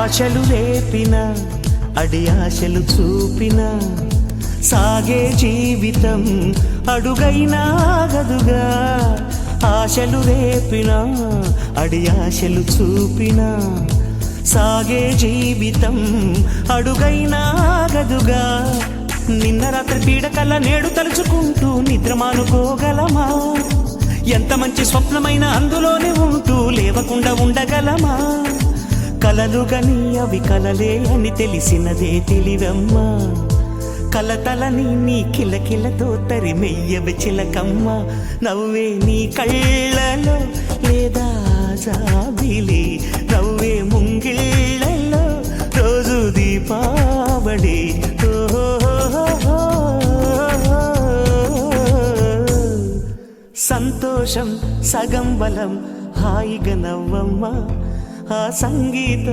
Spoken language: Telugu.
ఆశలు రేపిన అడి ఆశలు చూపిన సాగే జీవితం అడుగైనా ఆగదుగా. ఆశలు రేపిన అడి ఆశలు చూపిన సాగే జీవితం అడుగైనా ఆగదుగా. నిన్న రాత్రి పీడకల నేడు తలుచుకుంటూ నిద్రమానుకోగలమా? ఎంత మంచి స్వప్నమైన అందులోనే ఉంటూ లేవకుండా ఉండగలమా? కలలుగని అవి కలలే అని తెలిసినదే తెలివమ్మా. కలతలని నీ కిలకిలతో తరిమెయ్యవి చిలకమ్మ. నవ్వే నీ కళ్ళలో లేదా జాబిలి, నవ్వే ముంగిళ్ళలో రోజు దీపావళి. సంతోషం సగం బలం, హాయిగా నవ్వమ్మ ఆ సంగీతం.